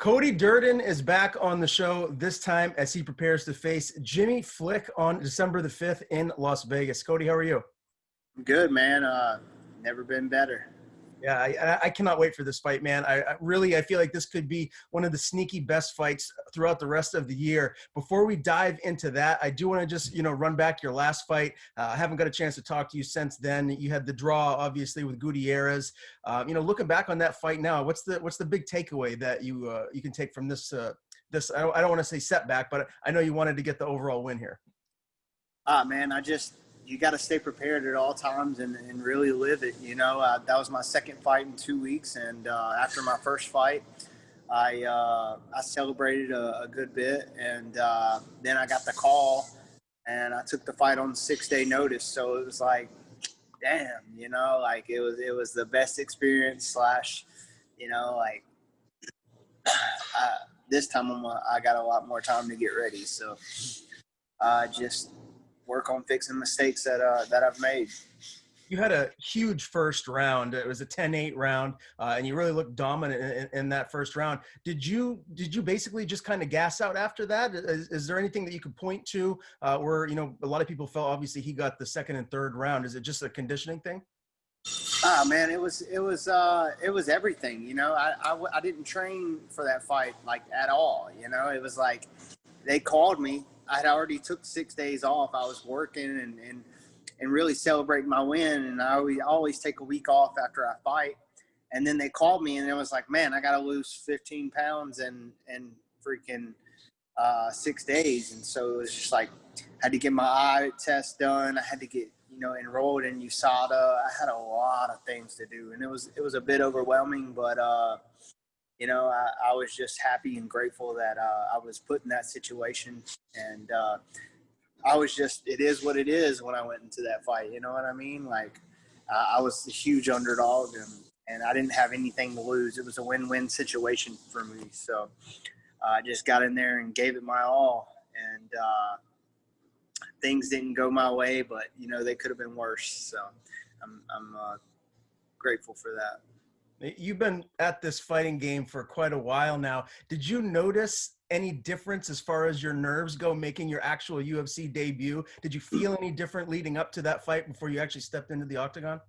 Cody Durden is back on the show this time as he prepares to face Jimmy Flick on December the 5th in Las Vegas. Cody, how are you? Good, man. Never been better. Yeah, I cannot wait for this fight, man. I feel like this could be one of the sneaky best fights throughout the rest of the year. Before we dive into that, I do want to just, run back your last fight. I haven't got a chance to talk to you since then. You had the draw, obviously, with Gutierrez. Looking back on that fight now, what's the big takeaway that you can take from this? I don't want to say setback, but I know you wanted to get the overall win here. Man, you got to stay prepared at all times and really live it. That was my second fight in 2 weeks. And after my first fight, I celebrated a good bit. And then I got the call and I took the fight on 6-day notice. So it was like, damn, it was the best experience this time I got a lot more time to get ready. So just work on fixing mistakes that I've made. You had a huge first round. It was a 10-8 round, and you really looked dominant in that first round. Did you basically just kind of gas out after that? Is there anything that you could point to where a lot of people felt obviously he got the second and third round? Is it just a conditioning thing? Man, it was everything. I didn't train for that fight like at all. It was like they called me. I'd already took 6 days off. I was working and really celebrating my win. And I always take a week off after I fight. And then they called me and it was like, man, I got to lose 15 pounds in freaking 6 days. And so it was just like, I had to get my eye test done. I had to get, enrolled in USADA. I had a lot of things to do. And it was a bit overwhelming, but, I was just happy and grateful that I was put in that situation. And it is what it is when I went into that fight. You know what I mean? Like, I was a huge underdog and I didn't have anything to lose. It was a win-win situation for me. So I just got in there and gave it my all. And things didn't go my way, but, they could have been worse. So I'm grateful for that. You've been at this fighting game for quite a while now. Did you notice any difference as far as your nerves go making your actual UFC debut? Did you feel any different leading up to that fight before you actually stepped into the octagon?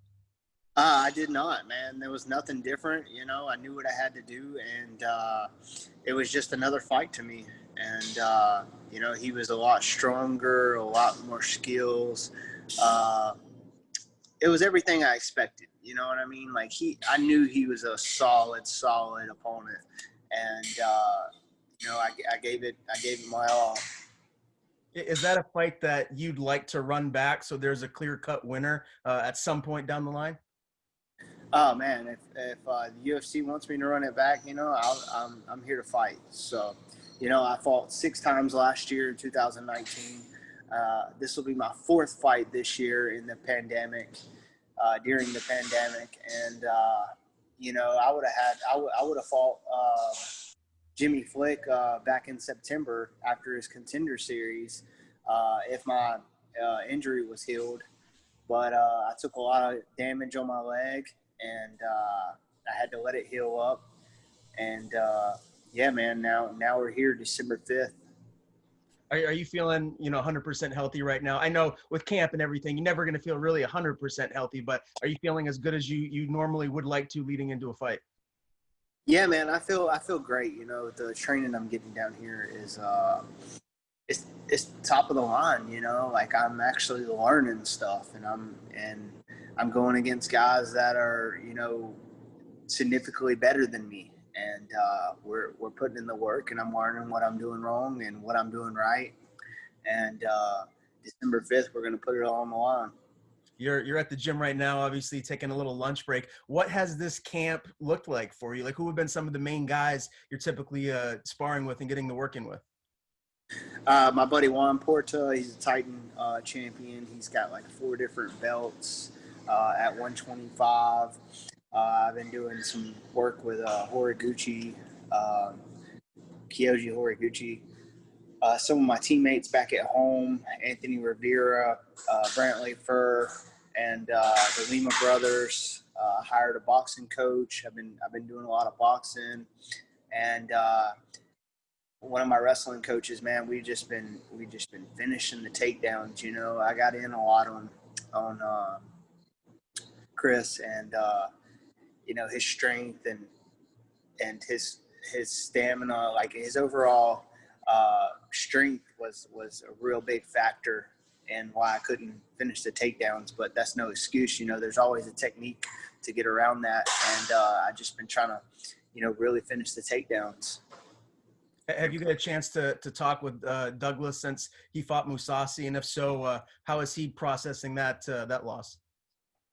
I did not, man. There was nothing different. I knew what I had to do, and it was just another fight to me. And, he was a lot stronger, a lot more skills. It was everything I expected. You know what I mean? Like I knew he was a solid opponent, and I gave it my all. Is that a fight that you'd like to run back so there's a clear-cut winner at some point down the line? Oh man, if the UFC wants me to run it back, I'm here to fight. So, I fought 6 times last year in 2019. This will be my 4th fight this year in the pandemic. During the pandemic, and I would have fought Jimmy Flick back in September after his Contender Series if my injury was healed, but I took a lot of damage on my leg and I had to let it heal up, and yeah, man, now we're here December 5th. Are you feeling, 100% healthy right now? I know with camp and everything, you're never going to feel really 100% healthy, but are you feeling as good as you normally would like to leading into a fight? Yeah, man, I feel great. The training I'm getting down here is it's top of the line. Like I'm actually learning stuff, and I'm going against guys that are significantly better than me. And we're putting in the work, and I'm learning what I'm doing wrong and what I'm doing right. And December 5th, we're going to put it all on the line. You're at the gym right now, obviously taking a little lunch break. What has this camp looked like for you? Like, who have been some of the main guys you're typically sparring with and getting the work in with? My buddy Juan Porta, he's a Titan champion. He's got like 4 different belts at 125. I've been doing some work with Horiguchi, Kyoji Horiguchi. Some of my teammates back at home, Anthony Rivera, Brantley Furr, and the Lima brothers. Hired a boxing coach. I've been doing a lot of boxing. And one of my wrestling coaches, man, we just been finishing the takedowns. You know, I got in a lot on Chris, and you know, his strength and his stamina, like his overall strength was a real big factor in why I couldn't finish the takedowns. But that's no excuse. You know, there's always a technique to get around that, and I just been trying to, you know, really finish the takedowns. Have you got a chance to talk with Douglas since he fought Musasi, and if so, how is he processing that loss?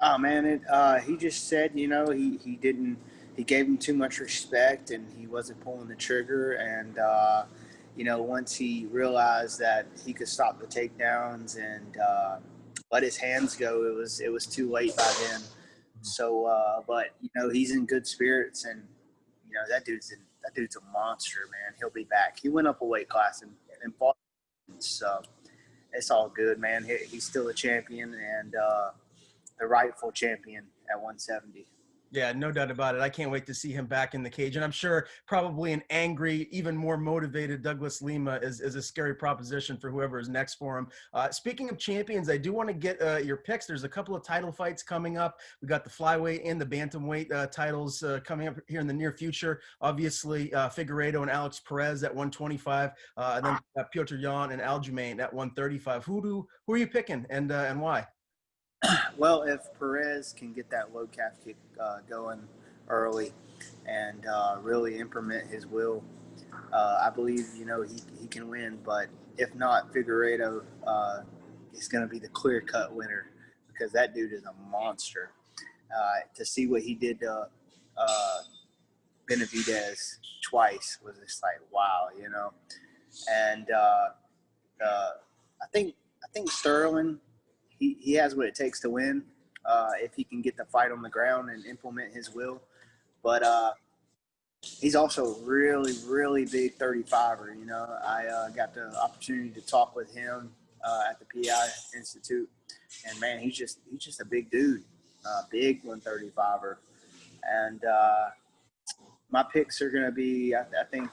Oh man, he just said, you know, he didn't, he gave him too much respect and he wasn't pulling the trigger. And, you know, once he realized that he could stop the takedowns and let his hands go, it was too late by then. So, but you know, he's in good spirits, and you know that dude's a monster, man. He'll be back. He went up a weight class and fought, so it's all good, man. He's still a champion, and the rightful champion at 170. Yeah, no doubt about it. I can't wait to see him back in the cage. And I'm sure probably an angry, even more motivated Douglas Lima is a scary proposition for whoever is next for him. Speaking of champions, I do want to get your picks. There's a couple of title fights coming up. We got the flyweight and the bantamweight titles coming up here in the near future. Obviously, Figueiredo and Alex Perez at 125, and then Petr Yan and Aljamain at 135. Who are you picking, and why? Well, if Perez can get that low calf kick going early and really implement his will, I believe, you know, he can win. But if not, Figueiredo is going to be the clear cut winner because that dude is a monster. To see what he did to Benavidez twice was just like wow, you know. And I think Sterling, he has what it takes to win if he can get the fight on the ground and implement his will. But he's also really, really big 35er. You know, I got the opportunity to talk with him at the PI Institute, and man, he's just a big dude, big 135er. And my picks are going to be, I think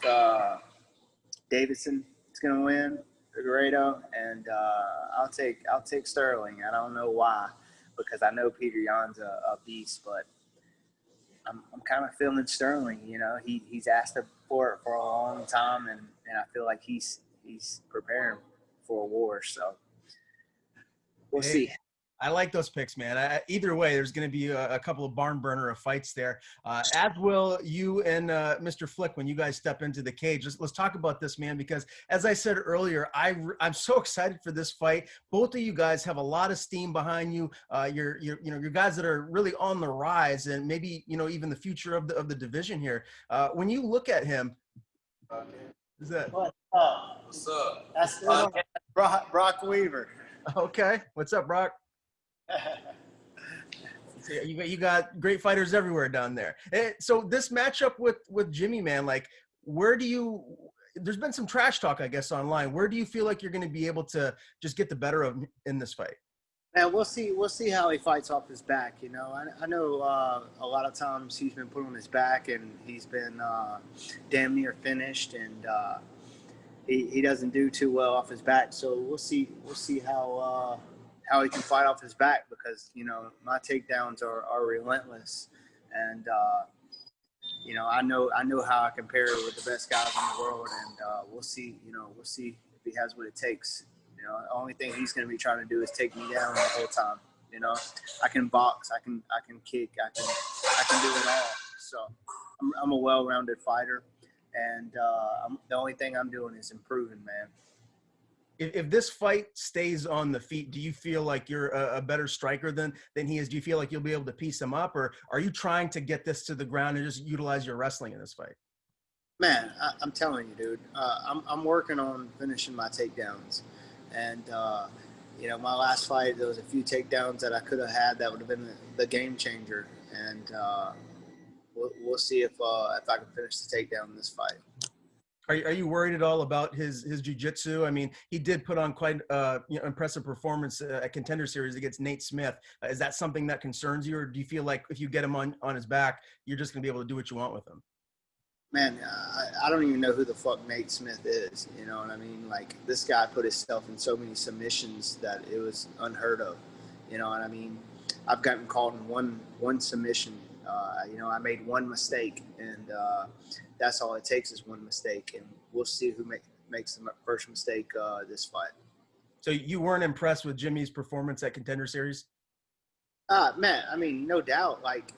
Davidson is going to win, Figueiredo, and I'll take Sterling. I don't know why, because I know Petr Yan's a beast, but I'm kind of feeling Sterling. You know, he's asked for it for a long time, and I feel like he's preparing for a war. So we'll see. I like those picks, man. Either way, there's going to be a couple of barn burner of fights there. As will you and Mr. Flick when you guys step into the cage. Let's talk about this, man, because as I said earlier, I'm so excited for this fight. Both of you guys have a lot of steam behind you. You're guys that are really on the rise, and maybe even the future of the division here. When you look at him, is that what's up? What's up? That's Brock Weaver. Okay? What's up, Brock? You got great fighters everywhere down there. So this matchup with Jimmy, man, like there's been some trash talk, I guess, online. Where do you feel like you're going to be able to just get the better of him in this fight? Man, we'll see how he fights off his back. You know, I know a lot of times he's been put on his back and he's been damn near finished, and he doesn't do too well off his back. So we'll see how he can fight off his back, because my takedowns are relentless, and I know how I compare with the best guys in the world, and we'll see if he has what it takes. The only thing he's going to be trying to do is take me down the whole time. I can box, I can kick, I can do it all. So I'm a well-rounded fighter, and the only thing I'm doing is improving, man. If this fight stays on the feet, do you feel like you're a better striker than he is? Do you feel like you'll be able to piece him up, or are you trying to get this to the ground and just utilize your wrestling in this fight? Man, I'm telling you, dude, I'm working on finishing my takedowns. And, my last fight, there was a few takedowns that I could have had that would have been the game changer. And we'll see if I can finish the takedown in this fight. Are you worried at all about his jiu-jitsu? I mean, he did put on quite impressive performance at Contender Series against Nate Smith. Is that something that concerns you, or do you feel like if you get him on his back, you're just going to be able to do what you want with him? Man, I don't even know who the fuck Nate Smith is. You know what I mean? Like, this guy put himself in so many submissions that it was unheard of. You know what I mean? I've gotten called in one submission. You know, I made one mistake, and that's all it takes is one mistake, and we'll see who makes the first mistake this fight. So you weren't impressed with Jimmy's performance at Contender Series? Man, I mean, no doubt. Like,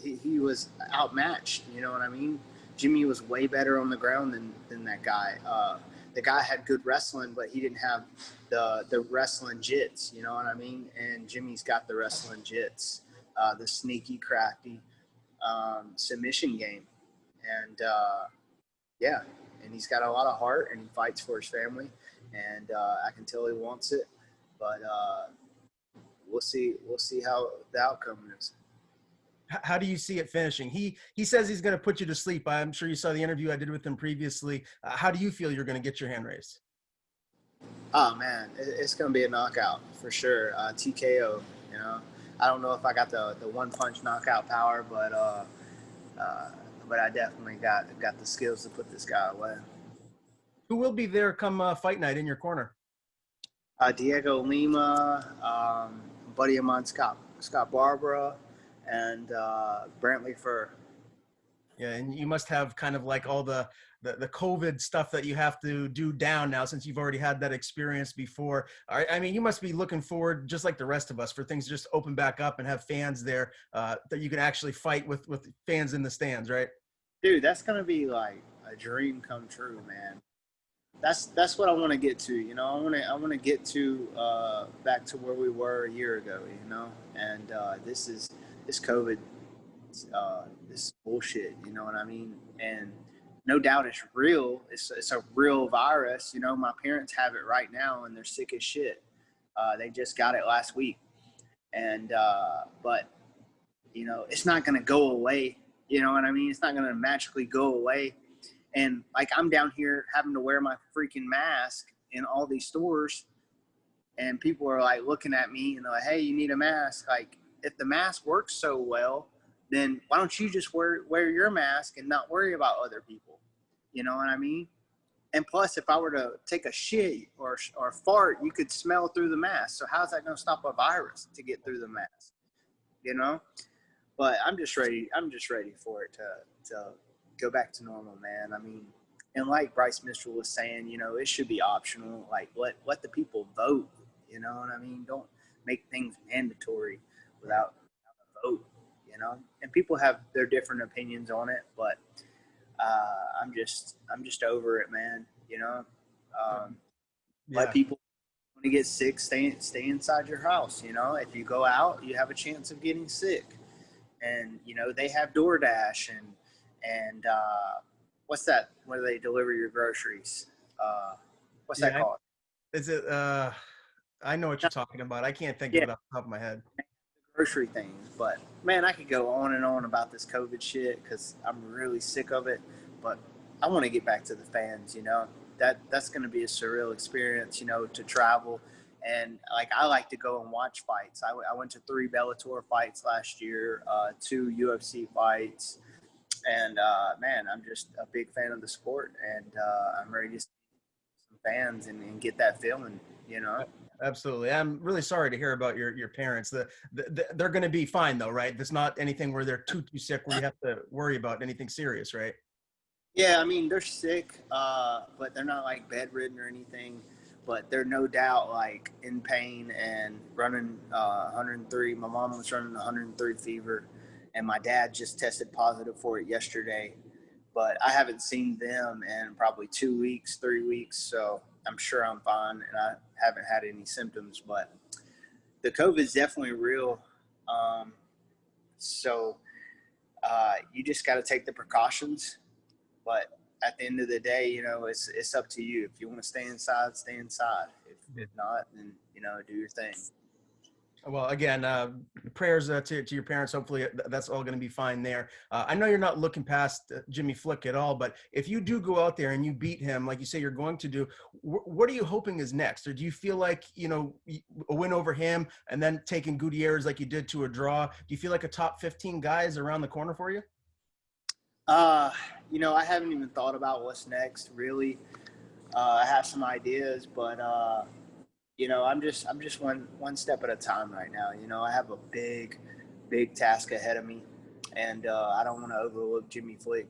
he was outmatched. You know what I mean? Jimmy was way better on the ground than that guy. The guy had good wrestling, but he didn't have the wrestling jits. You know what I mean? And Jimmy's got the wrestling jits, the sneaky, crafty submission game, and yeah, and he's got a lot of heart, and he fights for his family, and I can tell he wants it. But we'll see. We'll see how the outcome is. How do you see it finishing? He says he's going to put you to sleep. I'm sure you saw the interview I did with him previously. How do you feel you're going to get your hand raised? Oh man, it's gonna be a knockout for sure. TKO. You know, I don't know if I got the one punch knockout power, uh, but I definitely got the skills to put this guy away. Who will be there come fight night in your corner? Diego Lima, buddy of mine, Scott Barbara, and Brantley Fur. Yeah, and you must have kind of like all the COVID stuff that you have to do down now since you've already had that experience before. I mean, you must be looking forward, just like the rest of us, for things to just open back up and have fans there that you can actually fight with fans in the stands, right? Dude, that's gonna be like a dream come true, man. That's what I want to get to. You know, I want to get to back to where we were a year ago. You know, and this COVID, this bullshit. You know what I mean? And no doubt it's real. It's a real virus. You know, my parents have it right now, and they're sick as shit. They just got it last week, and but you know, it's not gonna go away. You know what I mean? It's not gonna magically go away. And like, I'm down here having to wear my freaking mask in all these stores, and people are like looking at me and they're like, "Hey, you need a mask." Like, if the mask works so well, then why don't you just wear your mask and not worry about other people? You know what I mean? And plus, if I were to take a shit or fart, you could smell through the mask. So how's that going to stop a virus to get through the mask? You know? But I'm just ready. I'm just ready for it to go back to normal, man. I mean, and like Bryce Mitchell was saying, you know, it should be optional. Like, let the people vote. You know what I mean? Don't make things mandatory without a vote. You know, and people have their different opinions on it, but I'm just over it, man. You know, let Yeah. people, when you get sick, stay inside your house. You know, if you go out, you have a chance of getting sick. And you know, they have DoorDash and what's that? Where they deliver your groceries? What's that Yeah. called? Is it? I know what you're talking about. I can't think of Yeah, it off the top of my head. grocery things. But man, I could go on and on about this COVID shit because I'm really sick of it. But I want to get back to the fans. You know, that's going to be a surreal experience. You know, to travel. And like, I like to go and watch fights. I went to 3 Bellator fights last year, 2 UFC fights, and man, I'm just a big fan of the sport, and I'm ready to see some fans and get that feeling. You know. Absolutely. I'm really sorry to hear about your parents. They're going to be fine though, right? There's not anything where they're too sick where you have to worry about anything serious, right? Yeah, I mean, they're sick, but they're not like bedridden or anything. But they're no doubt like in pain and running 103. My mom was running 103 fever, and my dad just tested positive for it yesterday. But I haven't seen them in probably 2 weeks, 3 weeks, so I'm sure I'm fine, and I haven't had any symptoms. But the COVID is definitely real. So you just got to take the precautions, but at the end of the day, you know, it's up to you. If you want to stay inside, stay inside. If not, then, you know, do your thing. Well, again, prayers to your parents. Hopefully that's all going to be fine there. I know you're not looking past Jimmy Flick at all, but if you do go out there and you beat him, like you say you're going to do, what are you hoping is next? Or do you feel like, you know, a win over him and then taking Gutierrez like you did to a draw? Do you feel like a top 15 guy is around the corner for you? Uh, I haven't even thought about what's next. Really, I have some ideas, but I'm just one step at a time right now. I have a big task ahead of me, and I don't want to overlook Jimmy Flick.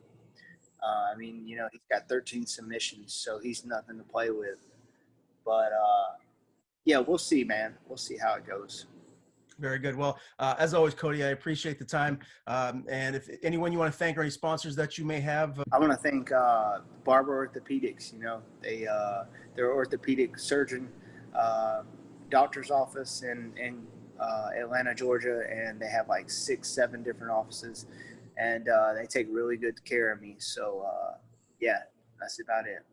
I mean, he's got 13 submissions, so he's nothing to play with. But yeah, we'll see, man. We'll see how it goes. Very good. Well, as always, Cody, I appreciate the time. And if anyone you want to thank or any sponsors that you may have. I want to thank Barber Orthopedics. They're orthopedic surgeon, uh, doctor's office in Atlanta, Georgia, and they have like 6, 7 different offices, and they take really good care of me. So yeah, that's about it.